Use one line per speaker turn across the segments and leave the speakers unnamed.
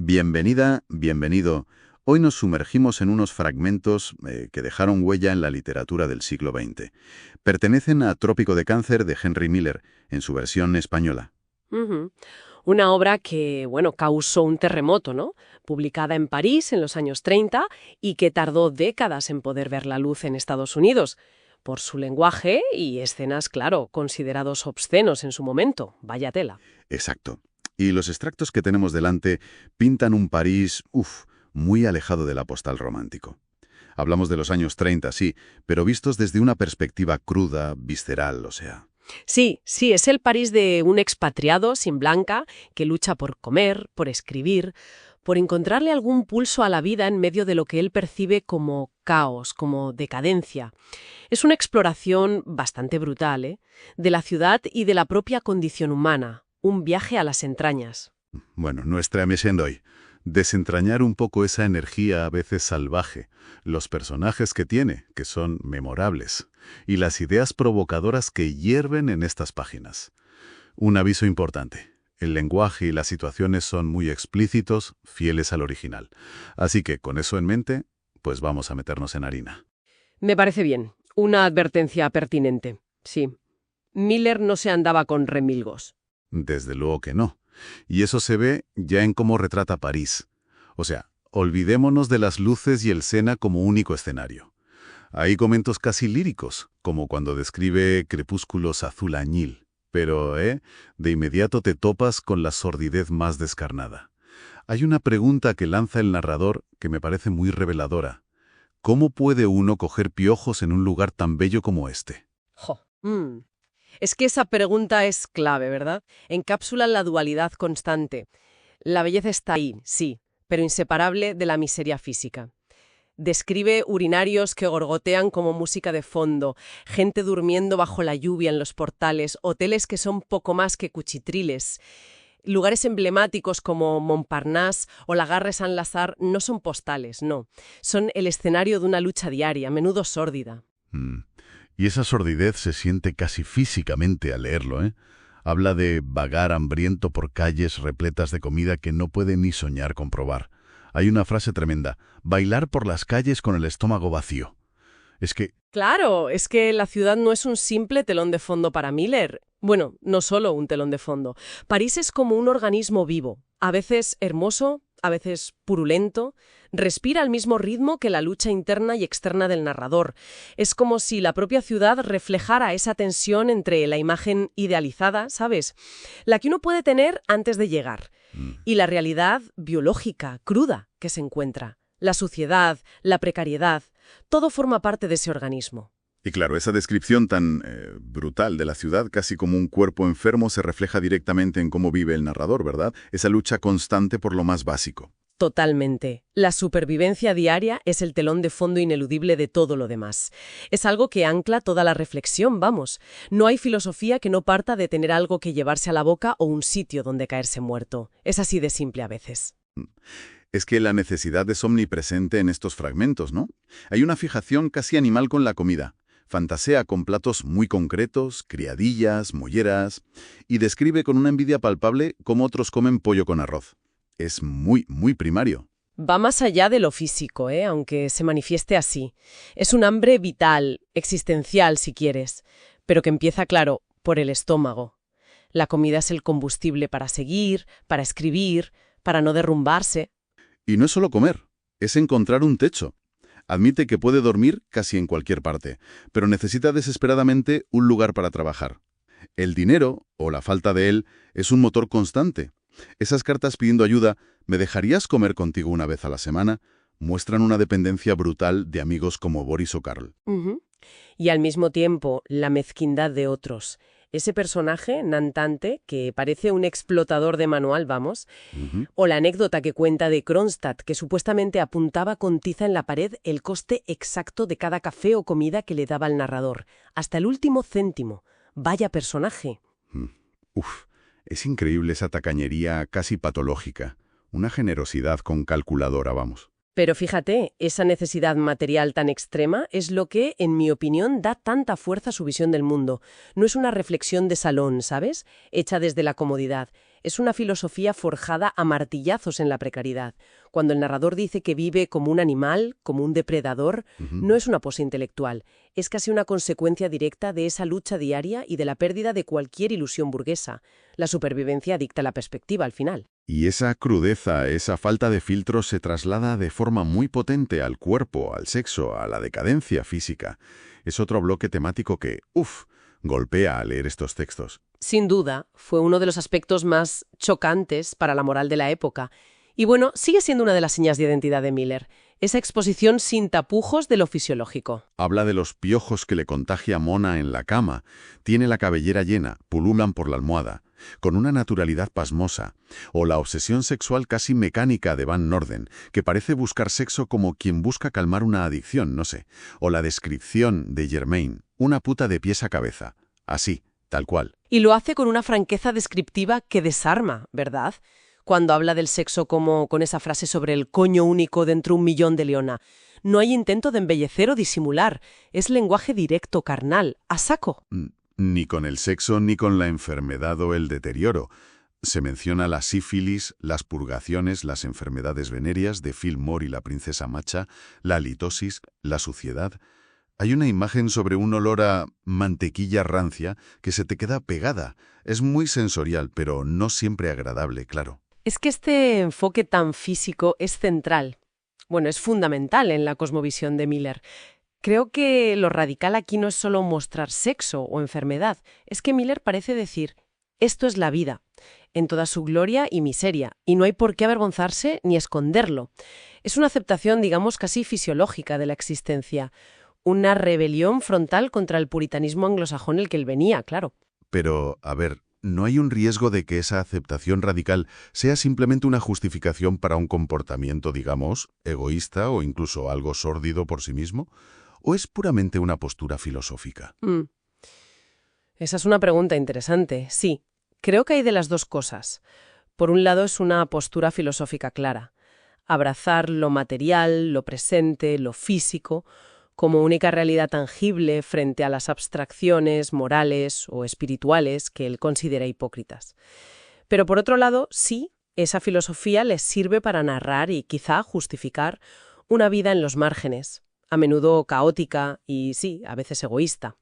Bienvenida, bienvenido. Hoy nos sumergimos en unos fragmentos que dejaron huella en la literatura del siglo XX. Pertenecen a Trópico de Cáncer de Henry Miller, en su versión española.
Ujú. Una obra que, bueno, causó un terremoto, ¿no? Publicada en París en los años 30 y que tardó décadas en poder ver la luz en Estados Unidos, por su lenguaje y escenas, claro, considerados obscenos en su momento. Vaya tela.
Exacto. Y los extractos que tenemos delante pintan un París, muy alejado del postal romántico. Hablamos de los años 30, sí, pero vistos desde una perspectiva cruda, visceral, o sea.
Sí, es el París de un expatriado sin blanca que lucha por comer, por escribir, por encontrarle algún pulso a la vida en medio de lo que él percibe como caos, como decadencia. Es una exploración bastante brutal, ¿eh? De la ciudad y de la propia condición humana, un viaje a las entrañas.
Bueno, nuestra misión de hoy. Desentrañar un poco esa energía a veces salvaje, los personajes que tiene, que son memorables, y las ideas provocadoras que hierven en estas páginas. Un aviso importante. El lenguaje y las situaciones son muy explícitos, fieles al original. Así que, con eso en mente, pues vamos a meternos en harina.
Me parece bien. Una advertencia pertinente. Sí. Miller no se andaba con remilgos.
Desde luego que no. Y eso se ve ya en cómo retrata París. O sea, olvidémonos de las luces y el Sena como único escenario. Hay momentos casi líricos, como cuando describe crepúsculos azul añil. Pero, de inmediato te topas con la sordidez más descarnada. Hay una pregunta que lanza el narrador que me parece muy reveladora. ¿Cómo puede uno coger piojos en un lugar tan bello como este?
Jo. Es que esa pregunta es clave, ¿verdad? Encapsula la dualidad constante. La belleza está ahí, sí, pero inseparable de la miseria física. Describe urinarios que gorgotean como música de fondo, gente durmiendo bajo la lluvia en los portales, hoteles que son poco más que cuchitriles. Lugares emblemáticos como Montparnasse o la Gare Saint-Lazare no son postales, no. Son el escenario de una lucha diaria, a menudo sórdida.
Y esa sordidez se siente casi físicamente al leerlo, ¿eh? Habla de vagar hambriento por calles repletas de comida que no puede ni soñar con probar. Hay una frase tremenda, bailar por las calles con el estómago vacío. Es que,
Claro, es que la ciudad no es un simple telón de fondo para Miller. Bueno, no solo un telón de fondo. París es como un organismo vivo, a veces hermoso, a veces purulento, respira al mismo ritmo que la lucha interna y externa del narrador. Es como si la propia ciudad reflejara esa tensión entre la imagen idealizada, ¿sabes? La que uno puede tener antes de llegar, y la realidad biológica, cruda, que se encuentra. La suciedad, la precariedad, todo forma parte de ese organismo.
y claro, esa descripción tan brutal de la ciudad, casi como un cuerpo enfermo, se refleja directamente en cómo vive el narrador, ¿verdad? Esa lucha constante por lo más básico.
Totalmente. La supervivencia diaria es el telón de fondo ineludible de todo lo demás. Es algo que ancla toda la reflexión, vamos. No hay filosofía que no parta de tener algo que llevarse a la boca o un sitio donde caerse muerto. Es así de simple a veces.
Es que la necesidad es omnipresente en estos fragmentos, ¿no? Hay una fijación casi animal con la comida. Fantasea con platos muy concretos, criadillas, molleras, y describe con una envidia palpable cómo otros comen pollo con arroz. Es muy, muy primario.
Va más allá de lo físico, aunque se manifieste así. Es un hambre vital, existencial si quieres, pero que empieza, claro, por el estómago. La comida es el combustible para seguir, para escribir, para no derrumbarse.
Y no es solo comer, es encontrar un techo. Admite que puede dormir casi en cualquier parte, pero necesita desesperadamente un lugar para trabajar. El dinero, o la falta de él, es un motor constante. Esas cartas pidiendo ayuda, ¿me dejarías comer contigo una vez a la semana?, muestran una dependencia brutal de amigos como Boris o Karl.
Ujú. Y al mismo tiempo, la mezquindad de otros. Ese personaje, Nantante, que parece un explotador de manual, vamos,
Ujú.
o la anécdota que cuenta de Kronstadt, que supuestamente apuntaba con tiza en la pared el coste exacto de cada café o comida que le daba al narrador, hasta el último céntimo. Vaya personaje.
Uf, es increíble esa tacañería casi patológica. Una generosidad con calculadora, vamos.
Pero fíjate, esa necesidad material tan extrema es lo que, en mi opinión, da tanta fuerza a su visión del mundo. No es una reflexión de salón, ¿sabes?, hecha desde la comodidad. Es una filosofía forjada a martillazos en la precariedad. Cuando el narrador dice que vive como un animal, como un depredador, no es una pose intelectual, es casi una consecuencia directa de esa lucha diaria y de la pérdida de cualquier ilusión burguesa. La supervivencia dicta la perspectiva al final.
Y esa crudeza, esa falta de filtros se traslada de forma muy potente al cuerpo, al sexo, a la decadencia física. Es otro bloque temático que, golpea al leer estos textos.
Sin duda, fue uno de los aspectos más chocantes para la moral de la época. Y bueno, sigue siendo una de las señas de identidad de Miller, esa exposición sin tapujos de lo fisiológico.
Habla de los piojos que le contagia Mona en la cama. Tiene la cabellera llena, pululan por la almohada, con una naturalidad pasmosa. O la obsesión sexual casi mecánica de Van Norden, que parece buscar sexo como quien busca calmar una adicción, no sé. O la descripción de Germaine, una puta de pies a cabeza. Así, tal cual.
Y lo hace con una franqueza descriptiva que desarma, ¿verdad? Cuando habla del sexo como con esa frase sobre el coño único dentro un millón de leona. No hay intento de embellecer o disimular. Es lenguaje directo, carnal, a saco.
Ni con el sexo ni con la enfermedad o el deterioro. Se menciona la sífilis, las purgaciones, las enfermedades venéreas de Fillmore y la princesa Macha, la halitosis, la suciedad. Hay una imagen sobre un olor a mantequilla rancia que se te queda pegada. Es muy sensorial, pero no siempre agradable, claro.
Es que este enfoque tan físico es central. Bueno, es fundamental en la cosmovisión de Miller. Creo que lo radical aquí no es solo mostrar sexo o enfermedad, es que Miller parece decir, esto es la vida, en toda su gloria y miseria, y no hay por qué avergonzarse ni esconderlo. Es una aceptación, digamos, casi fisiológica de la existencia, una rebelión frontal contra el puritanismo anglosajón el que él venía, claro.
Pero, a ver, ¿no hay un riesgo de que esa aceptación radical sea simplemente una justificación para un comportamiento, digamos, egoísta o incluso algo sórdido por sí mismo? ¿O es puramente una postura filosófica?
Esa es una pregunta interesante. Sí, creo que hay de las dos cosas. Por un lado es una postura filosófica clara. Abrazar lo material, lo presente, lo físico, como única realidad tangible frente a las abstracciones morales o espirituales que él considera hipócritas. Pero por otro lado, sí, esa filosofía les sirve para narrar y quizá justificar una vida en los márgenes, a menudo caótica y, sí, a veces egoísta.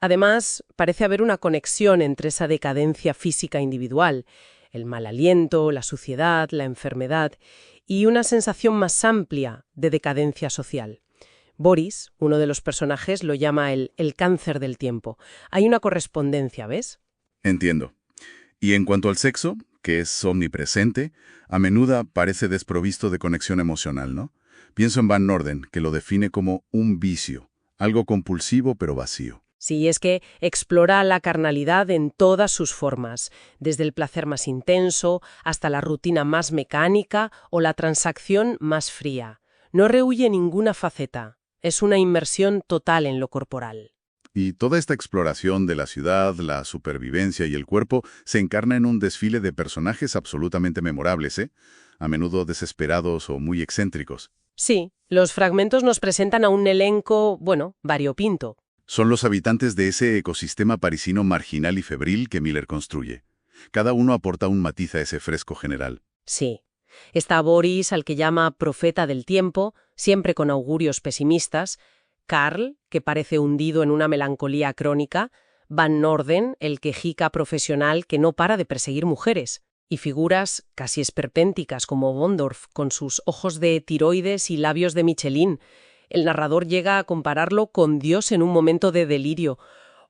Además, parece haber una conexión entre esa decadencia física individual, el mal aliento, la suciedad, la enfermedad, y una sensación más amplia de decadencia social. Boris, uno de los personajes, lo llama el cáncer del tiempo. Hay una correspondencia, ¿ves?
Entiendo. Y en cuanto al sexo, que es omnipresente, a menudo parece desprovisto de conexión emocional, ¿no? Pienso en Van Norden, que lo define como un vicio, algo compulsivo pero vacío.
Sí, es que explora la carnalidad en todas sus formas, desde el placer más intenso hasta la rutina más mecánica o la transacción más fría. No rehúye ninguna faceta. Es una inmersión total en lo corporal.
Y toda esta exploración de la ciudad, la supervivencia y el cuerpo se encarna en un desfile de personajes absolutamente memorables, a menudo desesperados o muy excéntricos.
Sí, los fragmentos nos presentan a un elenco, variopinto.
Son los habitantes de ese ecosistema parisino marginal y febril que Miller construye. Cada uno aporta un matiz a ese fresco general.
Sí. Está Boris, al que llama profeta del tiempo, siempre con augurios pesimistas, Karl, que parece hundido en una melancolía crónica, Van Norden, el quejica profesional que no para de perseguir mujeres, y figuras casi esperpénticas como Bondorf, con sus ojos de tiroides y labios de Michelin. El narrador llega a compararlo con Dios en un momento de delirio,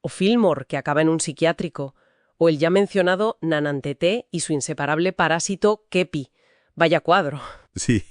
o Fillmore, que acaba en un psiquiátrico, o el ya mencionado Nananteté y su inseparable parásito Kepi. Vaya cuadro.
Sí,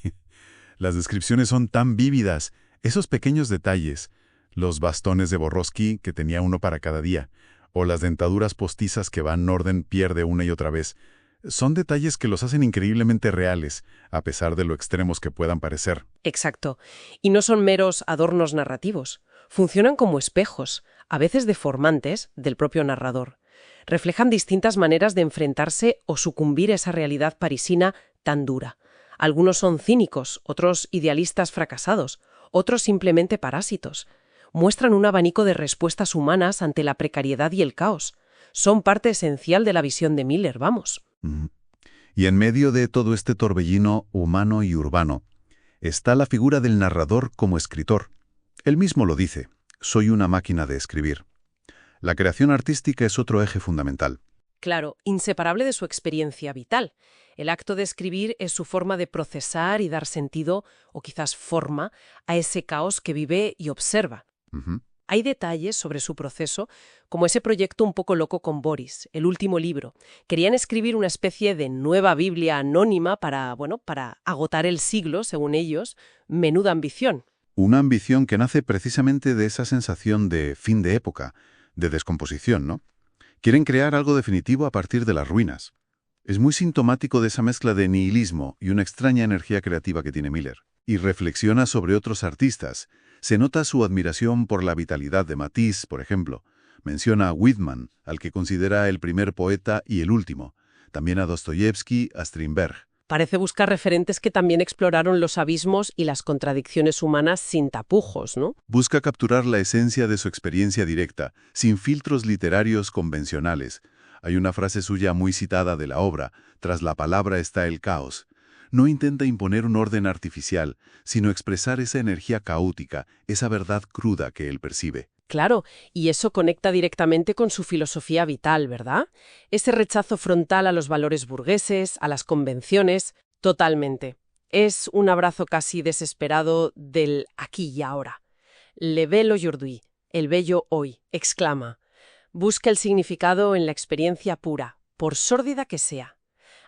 las descripciones son tan vívidas. Esos pequeños detalles, los bastones de Borowski que tenía uno para cada día, o las dentaduras postizas que Van Norden pierde una y otra vez, son detalles que los hacen increíblemente reales, a pesar de lo extremos que puedan parecer.
Exacto. Y no son meros adornos narrativos. Funcionan como espejos, a veces deformantes, del propio narrador. Reflejan distintas maneras de enfrentarse o sucumbir a esa realidad parisina tan dura. Algunos son cínicos, otros idealistas fracasados, otros simplemente parásitos. Muestran un abanico de respuestas humanas ante la precariedad y el caos. Son parte esencial de la visión de Miller, vamos.
Mm. Y en medio de todo este torbellino humano y urbano, está la figura del narrador como escritor. Él mismo lo dice, soy una máquina de escribir. La creación artística es otro eje fundamental.
Claro, inseparable de su experiencia vital. El acto de escribir es su forma de procesar y dar sentido, o quizás forma, a ese caos que vive y observa.
Ujú.
Hay detalles sobre su proceso, como ese proyecto un poco loco con Boris, el último libro. Querían escribir una especie de nueva Biblia anónima para agotar el siglo, según ellos. Menuda ambición.
Una ambición que nace precisamente de esa sensación de fin de época, de descomposición, ¿no? Quieren crear algo definitivo a partir de las ruinas. Es muy sintomático de esa mezcla de nihilismo y una extraña energía creativa que tiene Miller. Y reflexiona sobre otros artistas. Se nota su admiración por la vitalidad de Matisse, por ejemplo. Menciona a Whitman, al que considera el primer poeta y el último. También a Dostoyevsky, a Strindberg.
Parece buscar referentes que también exploraron los abismos y las contradicciones humanas sin tapujos, ¿no?
Busca capturar la esencia de su experiencia directa, sin filtros literarios convencionales. Hay una frase suya muy citada de la obra, tras la palabra está el caos. No intenta imponer un orden artificial, sino expresar esa energía caótica, esa verdad cruda que él percibe.
Claro, y eso conecta directamente con su filosofía vital, ¿verdad? Ese rechazo frontal a los valores burgueses, a las convenciones, totalmente. Es un abrazo casi desesperado del aquí y ahora. Le bello aujourd'hui, el bello hoy, exclama. Busca el significado en la experiencia pura, por sórdida que sea.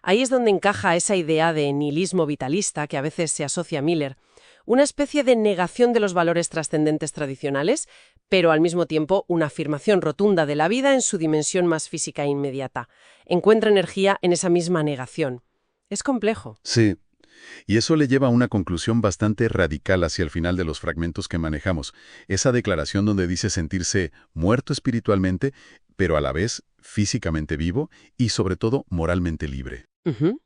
Ahí es donde encaja esa idea de nihilismo vitalista que a veces se asocia a Miller, una especie de negación de los valores trascendentes tradicionales, pero al mismo tiempo una afirmación rotunda de la vida en su dimensión más física e inmediata. Encuentra energía en esa misma negación. Es complejo.
Sí, y eso le lleva a una conclusión bastante radical hacia el final de los fragmentos que manejamos. Esa declaración donde dice sentirse muerto espiritualmente, pero a la vez físicamente vivo y sobre todo moralmente libre.
Ujú.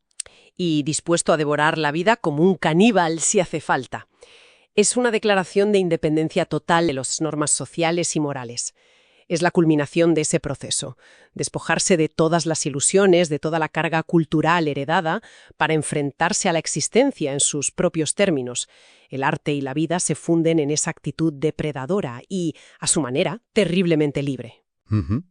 Y dispuesto a devorar la vida como un caníbal si hace falta. Es una declaración de independencia total de las normas sociales y morales. Es la culminación de ese proceso, despojarse de todas las ilusiones, de toda la carga cultural heredada, para enfrentarse a la existencia en sus propios términos. El arte y la vida se funden en esa actitud depredadora y, a su manera, terriblemente libre.
Ujú.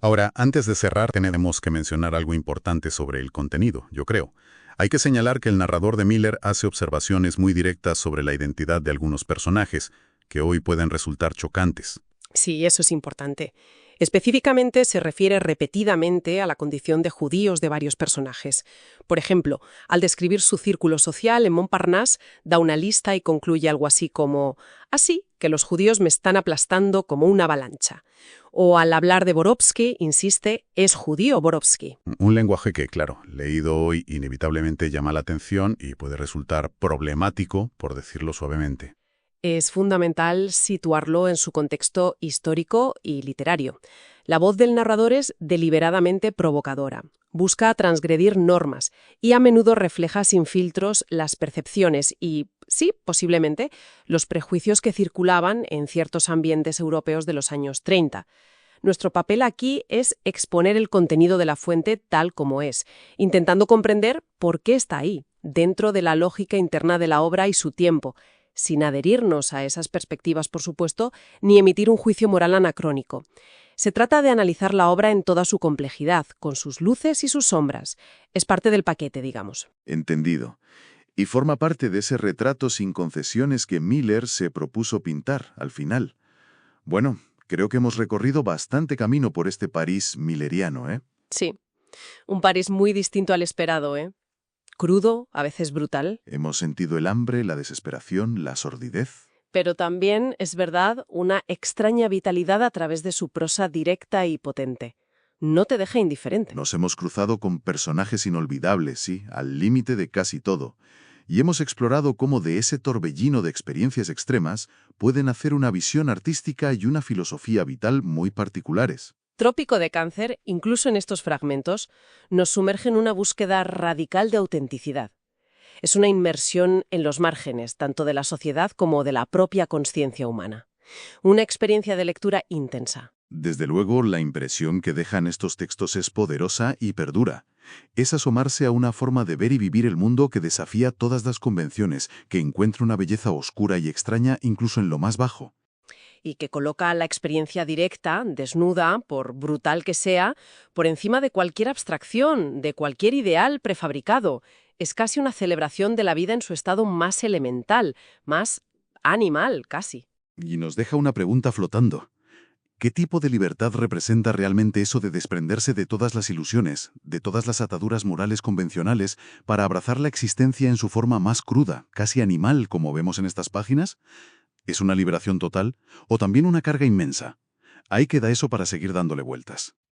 Ahora, antes de cerrar, tenemos que mencionar algo importante sobre el contenido, yo creo. Hay que señalar que el narrador de Miller hace observaciones muy directas sobre la identidad de algunos personajes, que hoy pueden resultar chocantes.
Sí, eso es importante. Específicamente se refiere repetidamente a la condición de judíos de varios personajes. Por ejemplo, al describir su círculo social en Montparnasse, da una lista y concluye algo así como «Así que los judíos me están aplastando como una avalancha». O al hablar de Borowski, insiste «es judío Borowski».
Un lenguaje que, claro, leído hoy inevitablemente llama la atención y puede resultar problemático, por decirlo suavemente.
Es fundamental situarlo en su contexto histórico y literario. La voz del narrador es deliberadamente provocadora, busca transgredir normas y a menudo refleja sin filtros las percepciones y, sí, posiblemente, los prejuicios que circulaban en ciertos ambientes europeos de los años 30. Nuestro papel aquí es exponer el contenido de la fuente tal como es, intentando comprender por qué está ahí, dentro de la lógica interna de la obra y su tiempo, sin adherirnos a esas perspectivas, por supuesto, ni emitir un juicio moral anacrónico. Se trata de analizar la obra en toda su complejidad, con sus luces y sus sombras. Es parte del paquete, digamos.
Entendido. Y forma parte de ese retrato sin concesiones que Miller se propuso pintar al final. Bueno, creo que hemos recorrido bastante camino por este París milleriano, ¿eh?
Sí, un París muy distinto al esperado, ¿eh? Crudo, a veces brutal.
Hemos sentido el hambre, la desesperación, la sordidez.
Pero también, es verdad, una extraña vitalidad a través de su prosa directa y potente. No te deja indiferente.
Nos hemos cruzado con personajes inolvidables, sí, al límite de casi todo. Y hemos explorado cómo de ese torbellino de experiencias extremas pueden hacer una visión artística y una filosofía vital muy particulares.
Trópico de Cáncer, incluso en estos fragmentos, nos sumerge en una búsqueda radical de autenticidad. Es una inmersión en los márgenes, tanto de la sociedad como de la propia conciencia humana. Una experiencia de lectura intensa.
Desde luego, la impresión que dejan estos textos es poderosa y perdura. Es asomarse a una forma de ver y vivir el mundo que desafía todas las convenciones, que encuentra una belleza oscura y extraña incluso en lo más bajo.
Y que coloca la experiencia directa, desnuda, por brutal que sea, por encima de cualquier abstracción, de cualquier ideal prefabricado. Es casi una celebración de la vida en su estado más elemental, más animal, casi.
Y nos deja una pregunta flotando. ¿Qué tipo de libertad representa realmente eso de desprenderse de todas las ilusiones, de todas las ataduras morales convencionales, para abrazar la existencia en su forma más cruda, casi animal, como vemos en estas páginas? ¿Es una liberación total o también una carga inmensa? Ahí queda eso para seguir dándole vueltas.